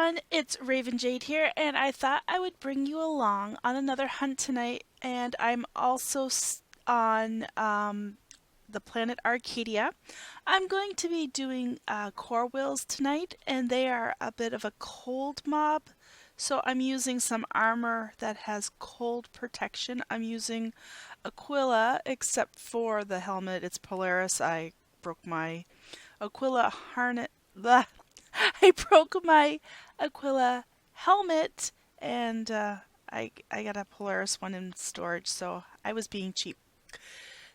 everyone, it's Raven Jade here, and I thought I would bring you along on another hunt tonight. And I'm also on the planet Arkadia. I'm going to be doing Korwills tonight, and they are a bit of a cold mob. So I'm using some armor that has cold protection. I'm using Aquila, except for the helmet. It's Polaris. I broke my Aquila harness. I broke my Aquila helmet, and I got a Polaris one in storage, so I was being cheap.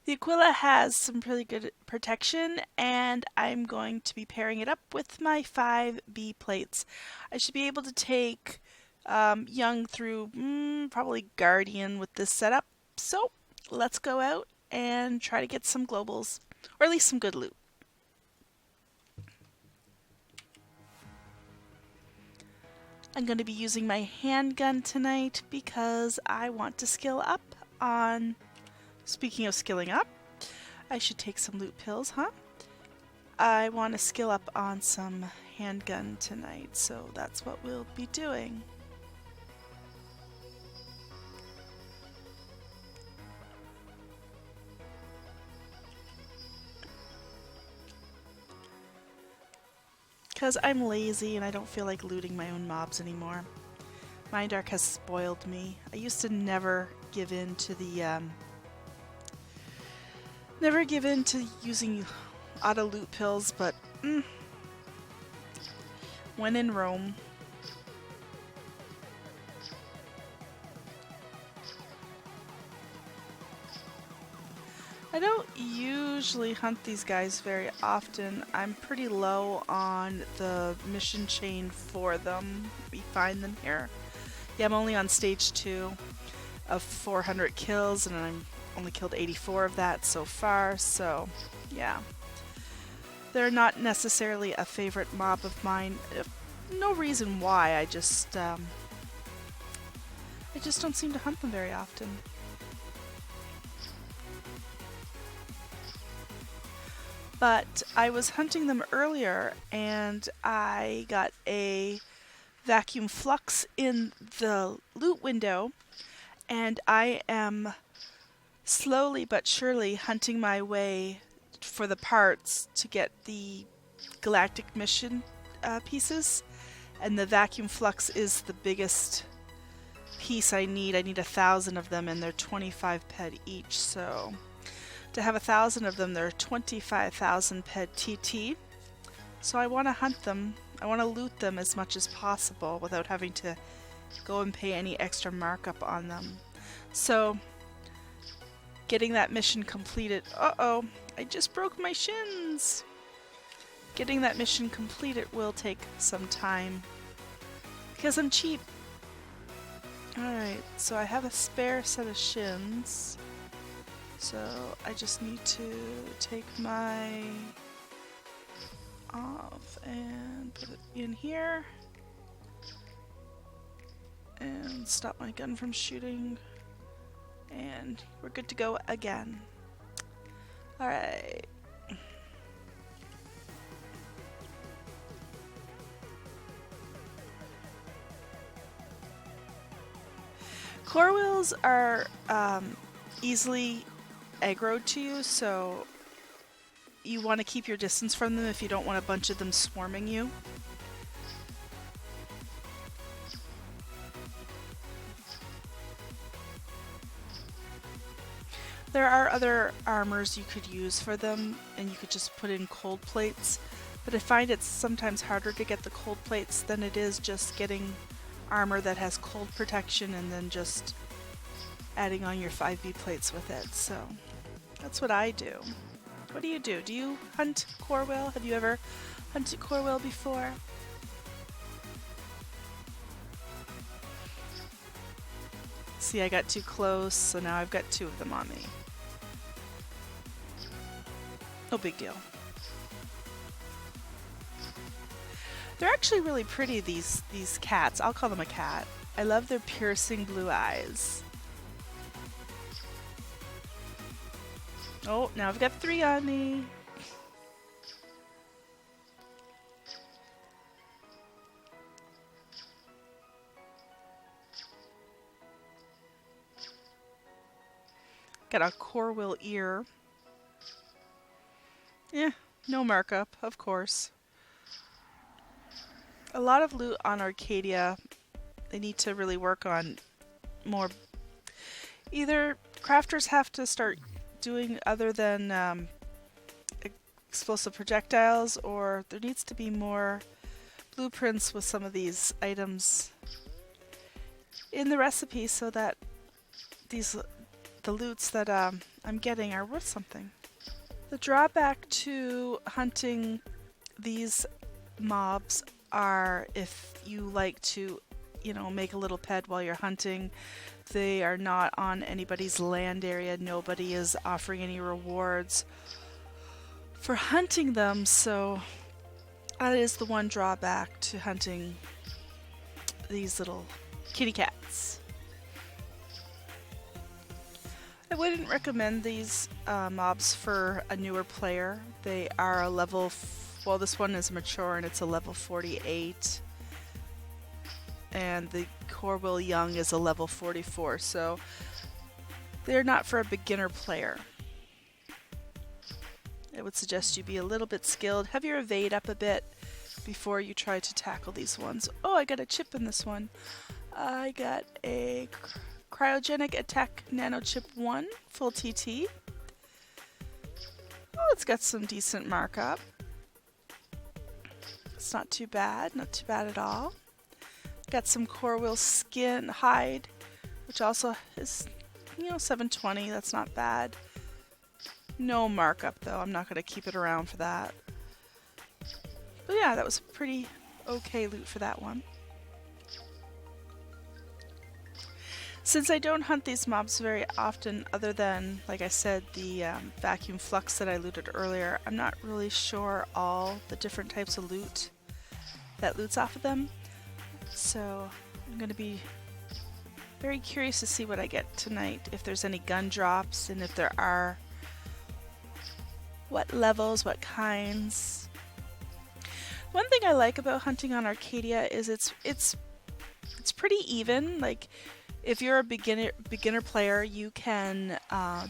The Aquila has some really good protection, and I'm going to be pairing it up with my 5B plates. I should be able to take Young through probably Guardian with this setup. So let's go out and try to get some globals, or at least some good loot. I'm going to be using my handgun tonight because I want to skill up on... Speaking of skilling up, I should take some loot pills, huh? I want to skill up on some handgun tonight, so that's what we'll be doing. Because I'm lazy and I don't feel like looting my own mobs anymore. Mindark has spoiled me. I used to never give in to the using auto loot pills, but when in Rome. I don't usually hunt these guys very often. I'm pretty low on the mission chain for them. We find them here. Yeah, I'm only on stage 2 of 400 kills, and I'm only killed 84 of that so far, so yeah. They're not necessarily a favorite mob of mine. No reason why, I just don't seem to hunt them very often. But I was hunting them earlier, and I got a vacuum flux in the loot window, and I am slowly but surely hunting my way for the parts to get the galactic mission pieces, and the vacuum flux is the biggest piece I need. I need 1,000 of them, and they're 25 ped each, so to have 1,000 of them, they're 25,000 ped TT. So I want to hunt them. I want to loot them as much as possible without having to go and pay any extra markup on them. So getting that mission completed. Uh-oh, I just broke my shins. Getting that mission completed will take some time because I'm cheap. Alright, so I have a spare set of shins. So I just need to take my off and put it in here and stop my gun from shooting, and we're good to go again. Alright. Korwills are easily aggroed to you, so you want to keep your distance from them if you don't want a bunch of them swarming you. There are other armors you could use for them, and you could just put in cold plates, but I find it's sometimes harder to get the cold plates than it is just getting armor that has cold protection and then just adding on your 5B plates with it. So that's what I do. What do you do? Do you hunt Korwill? Have you ever hunted Korwill before? See, I got too close, so now I've got 2 of them on me. No big deal. They're actually really pretty, these cats. I'll call them a cat. I love their piercing blue eyes. Oh, now I've got 3 on me. Got a Korwill ear. Yeah, no markup, of course. A lot of loot on Arkadia. They need to really work on more. Either crafters have to start doing other than explosive projectiles, or there needs to be more blueprints with some of these items in the recipe so that the loots that I'm getting are worth something. The drawback to hunting these mobs are if you like to, make a little pet while you're hunting. They are not on anybody's land area. Nobody is offering any rewards for hunting them, so that is the one drawback to hunting these little kitty cats. I wouldn't recommend these mobs for a newer player. They are a level, well, this one is mature and it's a level 48. And the Korwill Young is a level 44, so they're not for a beginner player. I would suggest you be a little bit skilled. Have your evade up a bit before you try to tackle these ones. Oh, I got a chip in this one. I got a Cryogenic Attack Nano Chip 1, full TT. Oh, it's got some decent markup. It's not too bad at all. Got some Korwill skin hide, which also is, 720. That's not bad. No markup though. I'm not going to keep it around for that. But yeah, that was pretty okay loot for that one. Since I don't hunt these mobs very often, other than, like I said, the vacuum flux that I looted earlier, I'm not really sure all the different types of loot that loots off of them. So I'm going to be very curious to see what I get tonight, if there's any gun drops, and if there are, what levels, what kinds. One thing I like about hunting on Arkadia is it's pretty even. Like, if you're a beginner player, you can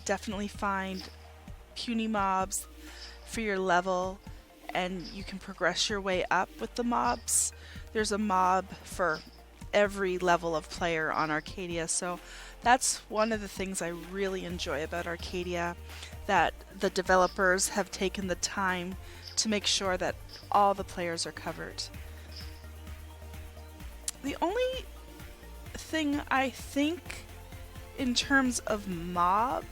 definitely find puny mobs for your level, and you can progress your way up with the mobs. There's a mob for every level of player on Arkadia, so that's one of the things I really enjoy about Arkadia, that the developers have taken the time to make sure that all the players are covered. The only thing I think in terms of mob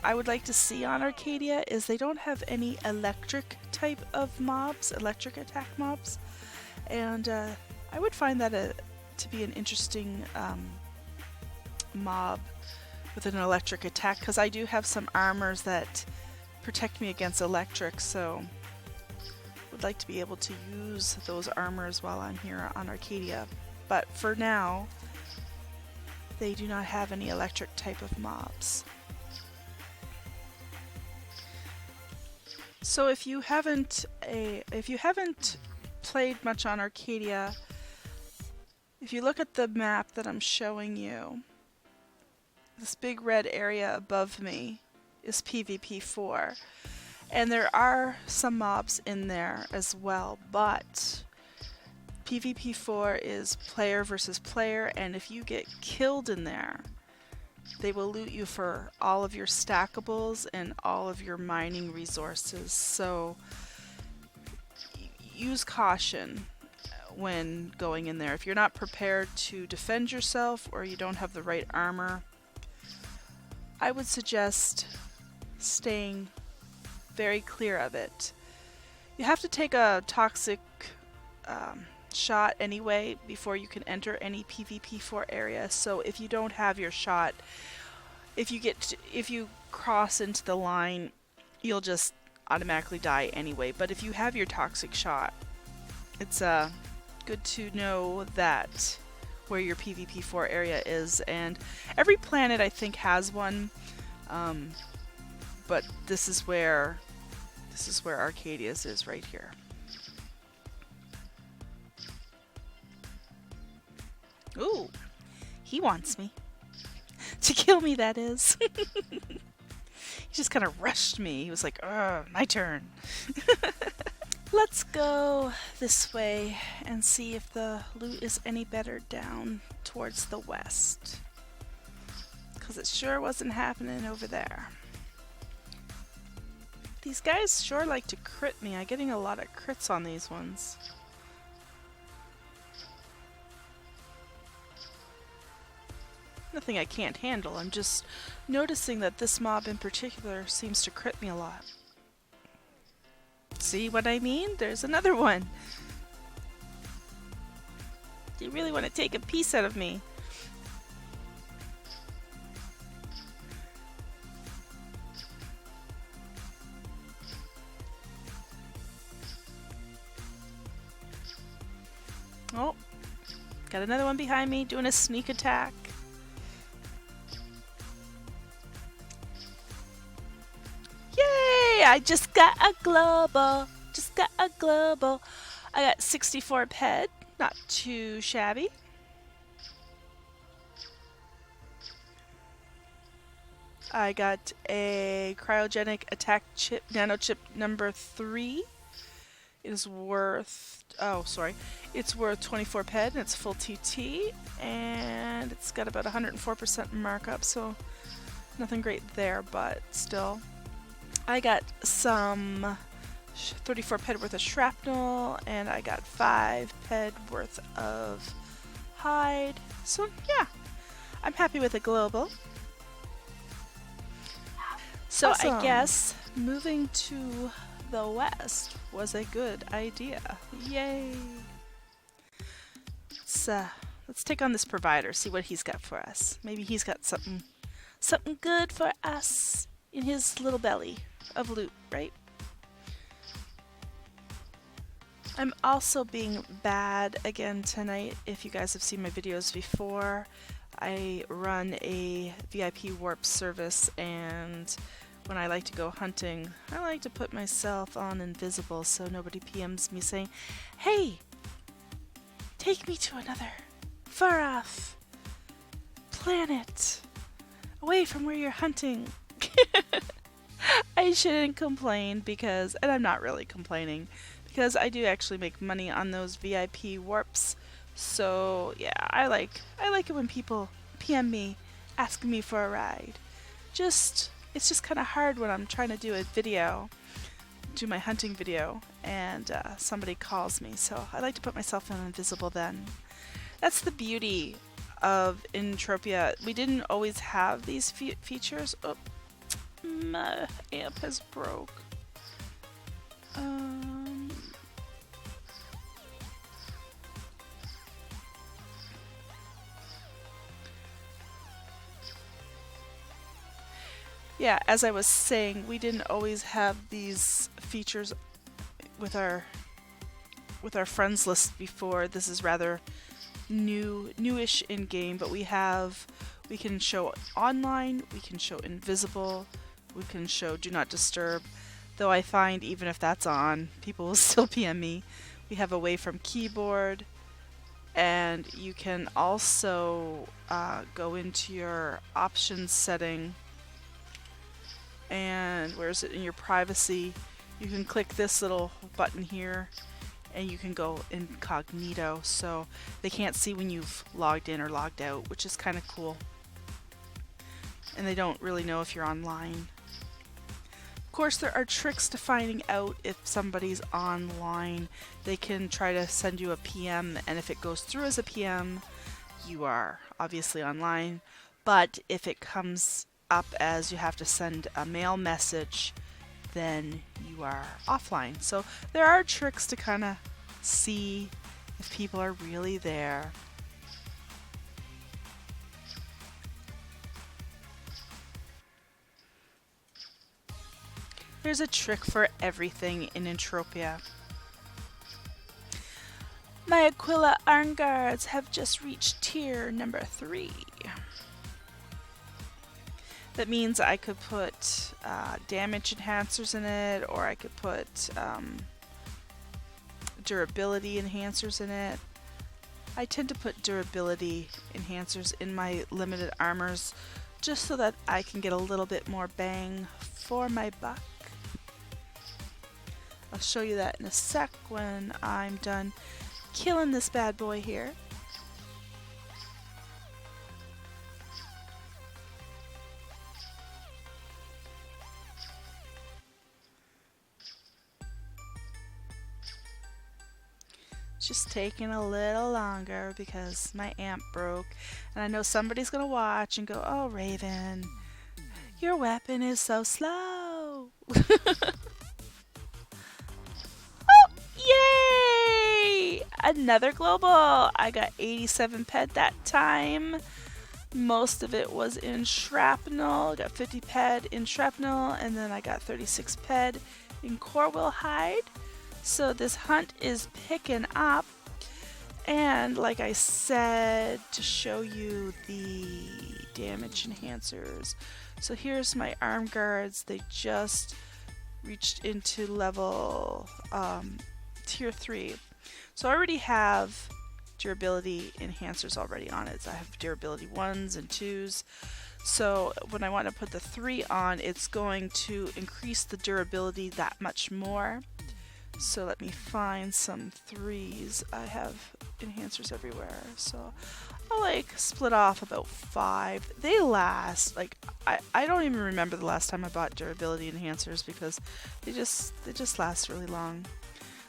I would like to see on Arkadia is they don't have any electric type of mobs, electric attack mobs, and I would find that to be an interesting mob with an electric attack, because I do have some armors that protect me against electric, so would like to be able to use those armors while I'm here on Arkadia. But for now, they do not have any electric type of mobs. So if you haven't played much on Arkadia, if you look at the map that I'm showing you, this big red area above me is PvP4, and there are some mobs in there as well, but PvP4 is player versus player, and if you get killed in there, they will loot you for all of your stackables and all of your mining resources. So use caution when going in there. If you're not prepared to defend yourself, or you don't have the right armor, I would suggest staying very clear of it. You have to take a toxic shot anyway before you can enter any PvP4 area. So if you don't have your shot, if you cross into the line, you'll just automatically die anyway. But if you have your toxic shot, it's good to know that where your PvP4 area is, and every planet I think has one, but this is where Arcadia's is, right here. Ooh, he wants me. To kill me, that is. He just kind of rushed me. He was like, my turn. Let's go this way and see if the loot is any better down towards the west. Because it sure wasn't happening over there. These guys sure like to crit me. I'm getting a lot of crits on these ones. Nothing I can't handle. I'm just noticing that this mob in particular seems to crit me a lot. See what I mean? There's another one. You really want to take a piece out of me. Oh, got another one behind me doing a sneak attack. Yay! I just got a global. Just got a global. I got 64 ped. Not too shabby. I got a cryogenic attack chip, nano chip number 3. It is worth, it's worth 24 ped and it's full TT and it's got about 104% markup, so nothing great there, but still. I got some 34 ped worth of shrapnel and I got 5 ped worth of hide. So yeah, I'm happy with the global. So awesome. I guess moving to the west was a good idea. Yay! Let's take on this provider, see what he's got for us. Maybe he's got something good for us in his little belly of loot, right? I'm also being bad again tonight. If you guys have seen my videos before, I run a VIP warp service, and when I like to go hunting, I like to put myself on invisible so nobody PMs me saying, "Hey, take me to another far off planet away from where you're hunting." I shouldn't complain because, and I'm not really complaining, because I do actually make money on those VIP warps. So yeah, I like it when people PM me asking me for a ride. It's just kind of hard when I'm trying to do a video, do my hunting video, and somebody calls me. So I like to put myself on invisible then. That's the beauty of Entropia. We didn't always have these features. Oh, my amp has broke. Yeah, as I was saying, we didn't always have these features with our friends list before. This is rather newish in game, but we can show online, we can show invisible, we can show do not disturb. Though I find even if that's on, people will still PM me. We have away from keyboard, and you can also go into your options setting. And where is it in your privacy? You can click this little button here and you can go incognito, so they can't see when you've logged in or logged out, which is kind of cool. And they don't really know if you're online. Of course, there are tricks to finding out if somebody's online. They can try to send you a PM, and if it goes through as a PM, you are obviously online. But if it comes up as you have to send a mail message, then you are offline. So there are tricks to kind of see if people are really there. There's a trick for everything in Entropia. My Aquila Arm Guards have just reached tier number 3. That means I could put damage enhancers in it, or I could put durability enhancers in it. I tend to put durability enhancers in my limited armors just so that I can get a little bit more bang for my buck. I'll show you that in a sec when I'm done killing this bad boy here. Just taking a little longer because my amp broke, and I know somebody's gonna watch and go, "Oh, Raven, your weapon is so slow." Oh, yay! Another global. I got 87 ped that time. Most of it was in shrapnel. I got 50 ped in shrapnel, and then I got 36 ped in Korwill hide. So this hunt is picking up, and like I said, to show you the damage enhancers. So here's my arm guards. They just reached into level tier 3. So I already have durability enhancers already on it. So I have durability 1s and 2s. So when I want to put the 3 on, it's going to increase the durability that much more. So let me find some 3s. I have enhancers everywhere. So I'll like split off about 5. They last, like, I don't even remember the last time I bought durability enhancers because they just last really long.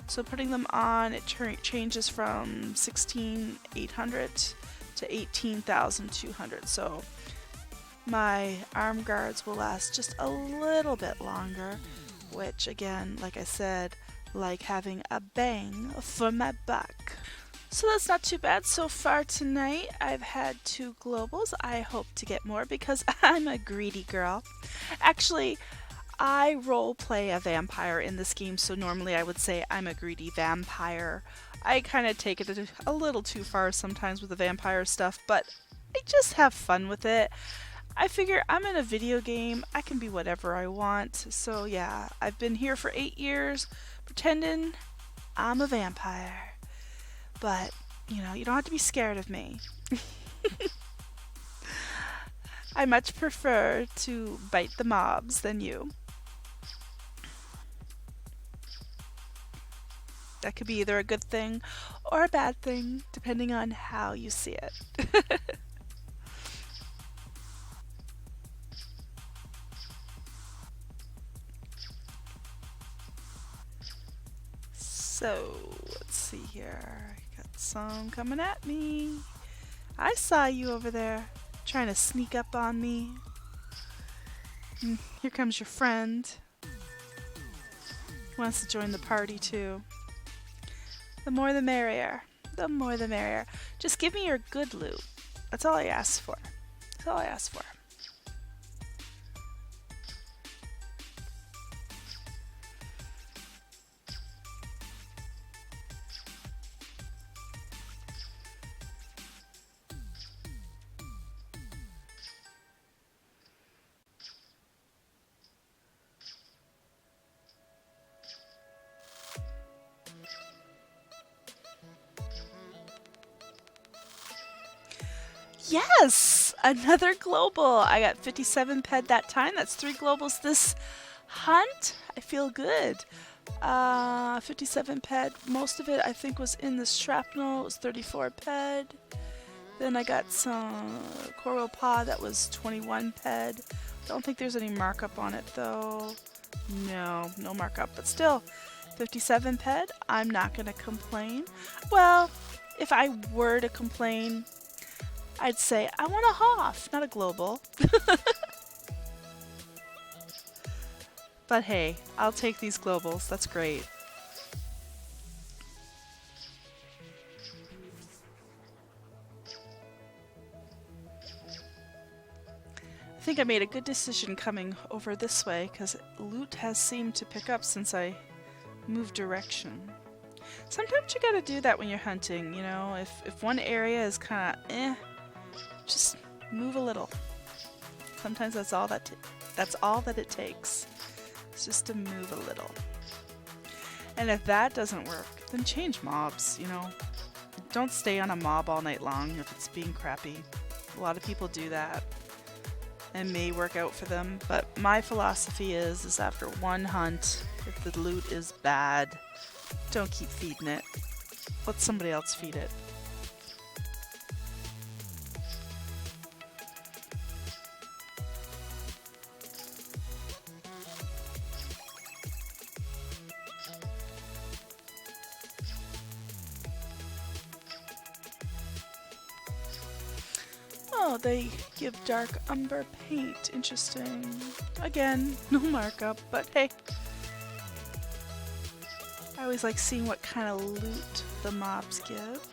So putting them on, it changes from 16,800 to 18,200. So my arm guards will last just a little bit longer, which again, like I said, like having a bang for my buck. So that's not too bad so far tonight. I've had 2 globals. I hope to get more because I'm a greedy girl. Actually, I role play a vampire in this game, so normally I would say I'm a greedy vampire. I kind of take it a little too far sometimes with the vampire stuff, but I just have fun with it. I figure I'm in a video game, I can be whatever I want. So yeah, I've been here for 8 years pretending I'm a vampire. But, you know, you don't have to be scared of me. I much prefer to bite the mobs than you. That could be either a good thing or a bad thing, depending on how you see it. So, let's see here. Got some coming at me. I saw you over there, trying to sneak up on me. Here comes your friend. Wants to join the party too. The more the merrier. The more the merrier. Just give me your good loot. That's all I ask for. That's all I ask for. Yes! Another global! I got 57 ped that time. That's 3 globals this hunt. I feel good. 57 ped. Most of it I think was in the shrapnel. It was 34 ped. Then I got some Korwill paw that was 21 ped. Don't think there's any markup on it though. No, no markup. But still, 57 ped. I'm not going to complain. Well, if I were to complain, I'd say, I want a Hoff, not a global. But hey, I'll take these globals. That's great. I think I made a good decision coming over this way because loot has seemed to pick up since I moved direction. Sometimes you gotta do that when you're hunting, you know, if one area is kind of just move a little. Sometimes that's all that it takes. It's just to move a little. And if that doesn't work, then change mobs, you know. Don't stay on a mob all night long if it's being crappy. A lot of people do that. and may work out for them, but my philosophy is after one hunt, if the loot is bad, don't keep feeding it. Let somebody else feed it. Oh, they give dark umber paint. Interesting. Again, no markup, but hey. I always like seeing what kind of loot the mobs give.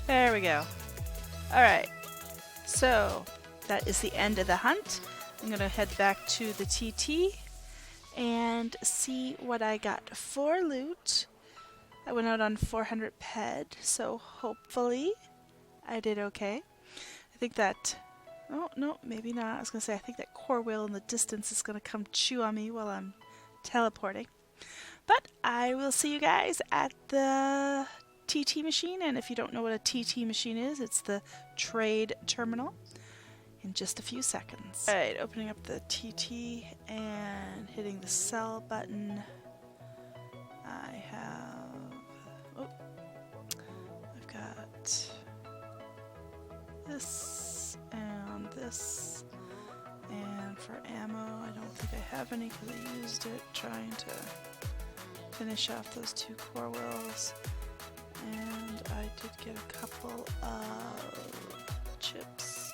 There we go. Alright, so that is the end of the hunt. I'm going to head back to the TT and see what I got for loot. I went out on 400 ped, so hopefully I did okay. I think that... Oh, no, maybe not. I was going to say, I think that Korwill in the distance is going to come chew on me while I'm teleporting. But I will see you guys at the TT machine, and if you don't know what a TT machine is, it's the trade terminal, in just a few seconds. Alright, opening up the TT and hitting the sell button. I have... Oh, I've got this and this, and for ammo I don't think I have any because I used it trying to finish off those 2 Korwills, and I did get a couple of chips.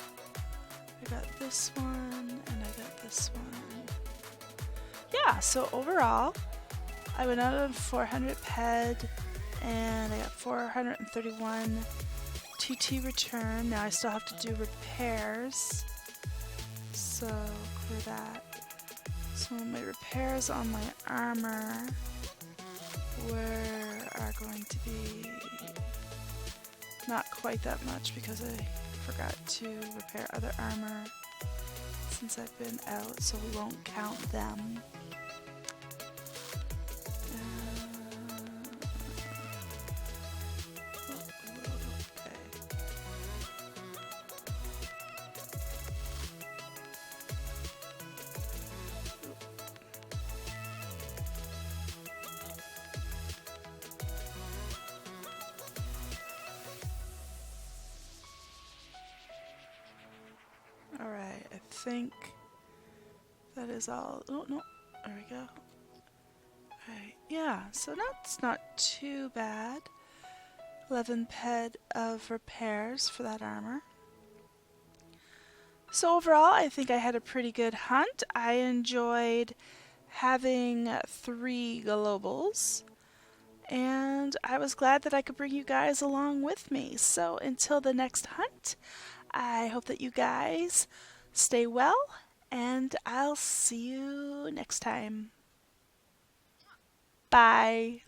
I got this one and I got this one. Yeah, so overall I went out on 400 ped and I got 431 TT return. Now I still have to do repairs, so clear that. So my repairs on my armor are going to be not quite that much because I forgot to repair other armor since I've been out, so we won't count them. Alright, I think that is all. Oh, no. There we go. Alright, yeah, so that's not too bad. 11 ped of repairs for that armor. So overall, I think I had a pretty good hunt. I enjoyed having 3 globals, and I was glad that I could bring you guys along with me. So until the next hunt, I hope that you guys stay well, and I'll see you next time. Bye.